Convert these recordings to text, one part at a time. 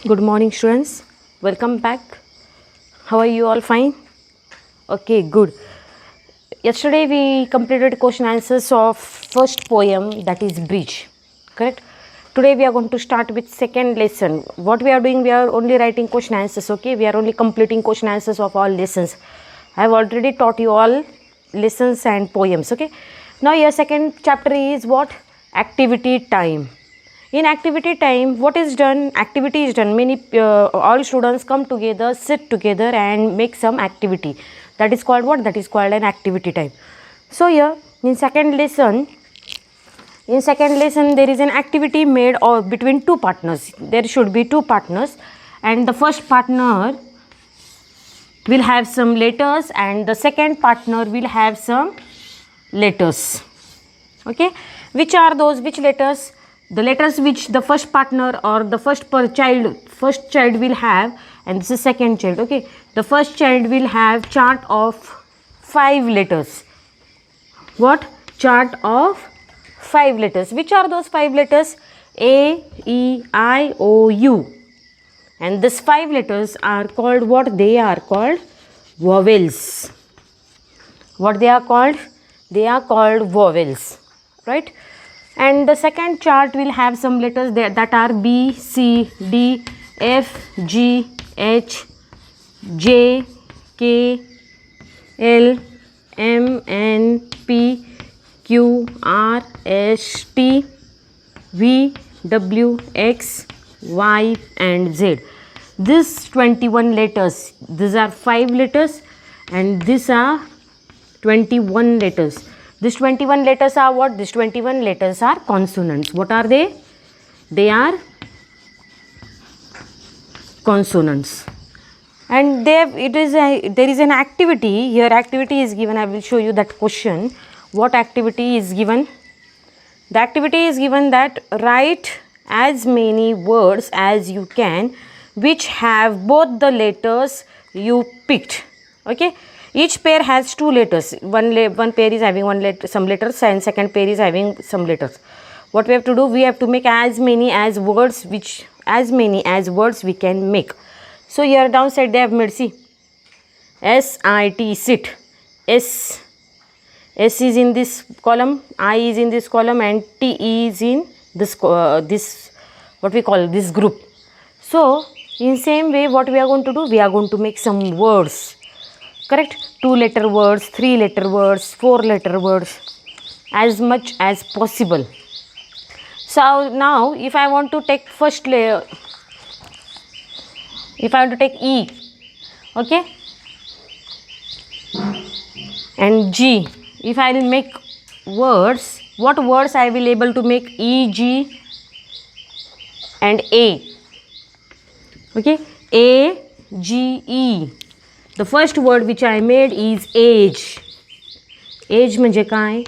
Good morning, students. Welcome back. How are you all? Fine? Okay, good. Yesterday we completed question answers of first poem, that is Bridge. Correct? Today we are going to start with second lesson. What we are doing, we are only writing question answers. Okay, we are only completing question answers of all lessons. I have already taught you all lessons and poems. Okay. Now your second chapter is what? Activity time. In activity time, what is done? Activity is done. Many all students come together, sit together, and make some activity. That is called what? That is called an activity time. So here in second lesson there is an activity made or between two partners. There should be two partners, and the first partner will have some letters, and the second partner will have some letters. Okay, which are those? Which letters? The letters which the first partner or the first child will have, and this is second child. Okay, the first child will have chart of 5 letters. What? Chart of 5 letters. Which are those 5 letters? A, E, I, O, U. And these 5 letters are called what? They are called vowels. What they are called? They are called vowels. Right? And the second chart will have some letters there that are B, C, D, F, G, H, J, K, L, M, N, P, Q, R, S, T, V, W, X, Y and Z. These 21 letters, these are 5 letters and these are 21 letters. These 21 letters are what? These 21 letters are consonants. What are they? They are consonants. And there is an activity. Here activity is given. I will show you that question. What activity is given? The activity is given that write as many words as you can which have both the letters you picked. Okay. Each pair has 2 letters. One pair is having some letters, and second pair is having some letters. What we have to do? We have to make as many as words we can make. So here downside they have made, see, SIT, sit. S is in this column, I is in this column, and T is in this what we call this group. So in same way, what we are going to do? We are going to make some words. Correct? 2-letter words, 3-letter words, 4-letter words, as much as possible. So now if I want to take first layer, if I want to take E, okay, and G, if I will make words, what words I will able to make? E, G and A. Okay, A, G, E. The first word which I made is age. Age म्हणजे काय?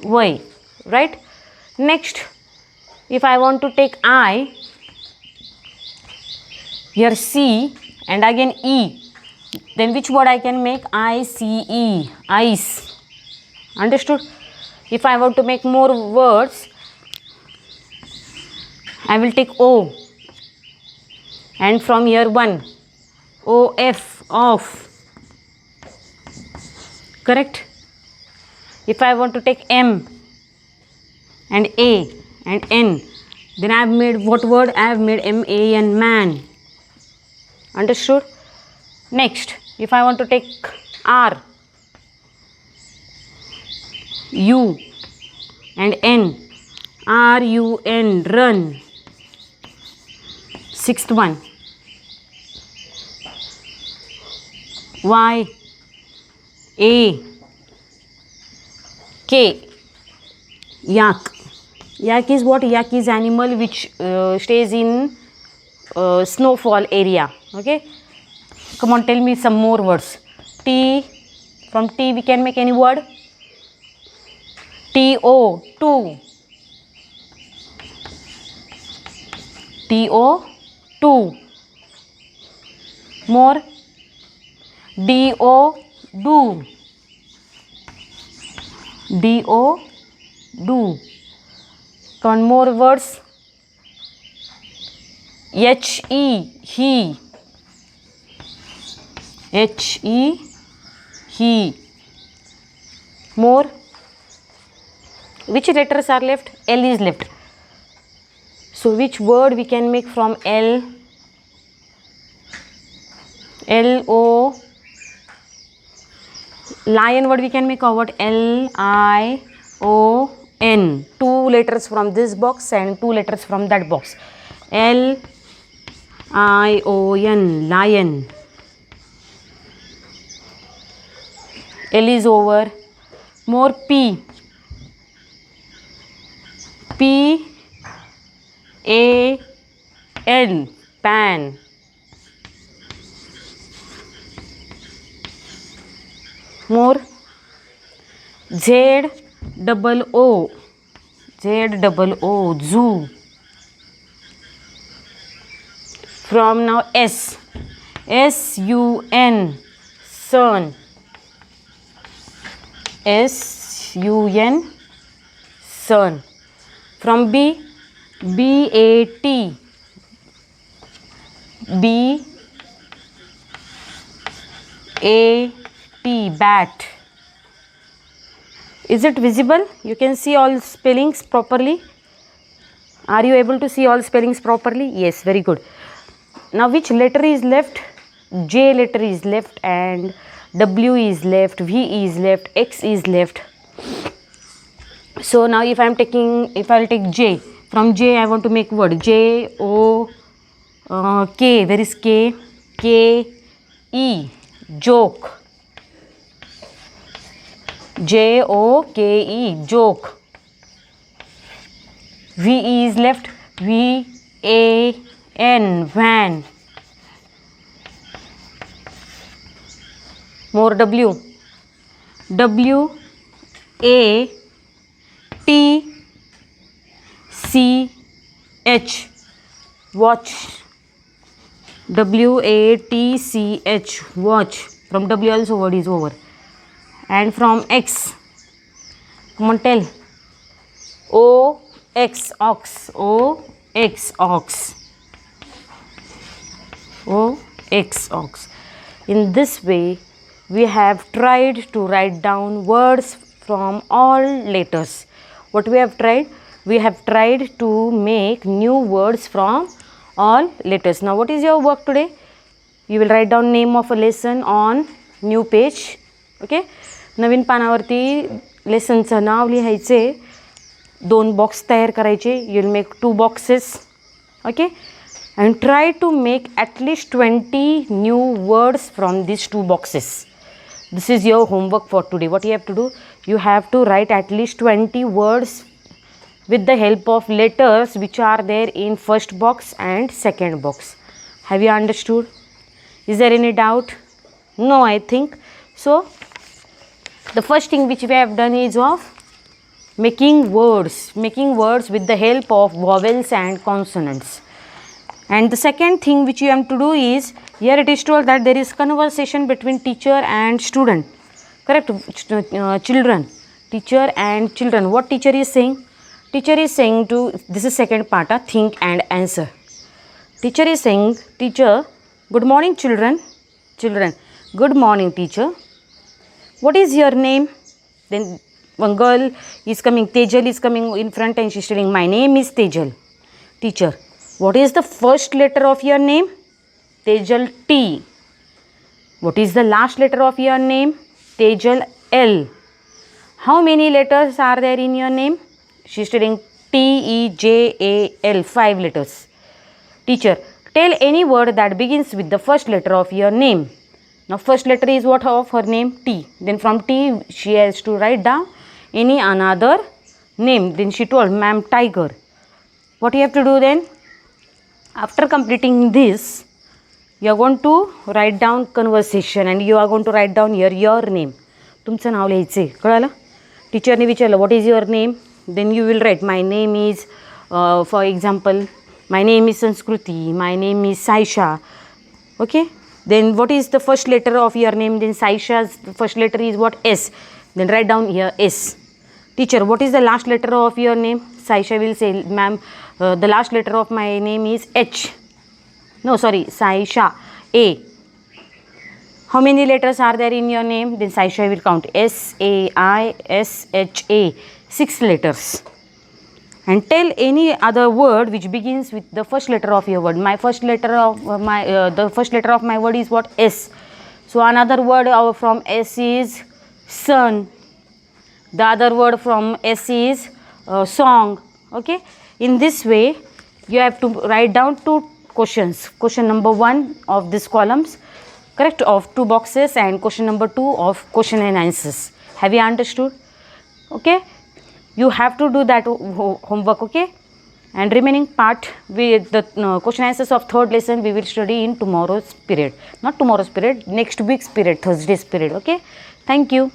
वय. Right? Next, if I want to take I, here C and again E, then which word I can make? I-C-E, ice. Understood? If I want to make more words, I will take O, and from here 1, O-F, off. Correct? If I want to take M and A and N, then I have made what word? I have made M-A-N, man. Understood? Next, if I want to take R, U and N, R-U-N, run. Sixth one, Y, A, K, yak. Yak is what? Yak is animal which stays in snowfall area. Okay. Come on, tell me some more words. T, from T we can make any word. T-O, two. T-O, two. More. D-O, do. D-O, do. Come on, more words. He, he. He, he. More. Which letters are left? L is left. So which word we can make from L? L, O. Lion word we can make a word L, I, O, N. 2 letters from this box and 2 letters from that box. L, I, O, N. Lion. L is over. More P. P, A, N. Pan. More Z, double O. Z, double O. Zoo. From now S. S, U, N. Sun. S, U, N. Sun. From B. B, A, T. B, A, T. Bat. Is it visible? You can see all spellings properly. Are you able to see all spellings properly? Yes, very good. Now which letter is left? J letter is left and W is left, V is left, X is left. So now if I'll take J, from J I want to make word J, O, K. Where is K? K, E. Joke. J, O, K, E. Joke. V is left. V, A, N. Van. More W. W, A, T, C, H. Watch. W, A, T, C, H. Watch. From W also word is over. And from X, come on tell. O, X, ox. O, X, ox. O, X, ox. In this way, we have tried to write down words from all letters. What we have tried? We have tried to make new words from all letters. Now, what is your work today? You will write down name of a lesson on new page. Okay. नवीन पानावरती लेसनचं नाव लिहायचे 2 box तयार करायचे you will make 2 boxes okay and try to make at least 20 new words from these 2 boxes. This is your homework for today. What you have to do, you have to write at least 20 words with the help of letters which are there in first box and second box. Have you understood? Is there any doubt? No, I think so. The first thing which we have done is of making words with the help of vowels and consonants. And the second thing which you have to do is, here it is told that there is conversation between teacher and student. Correct? Children. Teacher and children. What teacher is saying? Teacher is saying to, this is second part, think and answer. Teacher is saying, teacher, good morning children. Children, good morning teacher. What is your name? Then one girl is coming, Tejal is coming in front and she is telling, my name is Tejal. Teacher, what is the first letter of your name? Tejal, T. What is the last letter of your name? Tejal, L. How many letters are there in your name? She is telling T, E, J, A, L, 5 letters. Teacher, tell any word that begins with the first letter of your name. Now first letter is what of her name? T. Then from T she has to write down any another name. Then she told, ma'am, tiger. What you have to do then? After completing this, you are going to write down conversation and you are going to write down here your name. तुमचं नाव लिहायचे कळलं? टीचरने विचारलं what is your name? Then you will write my name is for example my name is Sanskruti, my name is Saisha. Okay? Then what is the first letter of your name? Then Saisha's first letter is what? S. Then write down here S. Teacher, what is the last letter of your name? Saisha will say, ma'am, the last letter of my name is H. No, sorry, Saisha. A. How many letters are there in your name? Then Saisha will count. Saisha. 6 letters. And tell any other word which begins with the first letter of your word. My first letter of the first letter of my word is what? S. So another word from S is sun. The other word from S is song. Okay. In this way, you have to write down 2 questions. Question number 1 of these columns, correct, of 2 boxes, and question number 2 of question and answers. Have you understood? Okay. You have to do that homework. Okay. And remaining part with the question answers of 3rd lesson we will study in tomorrow's period. Not tomorrow's period, next week's period, Thursday's period. Okay. Thank you.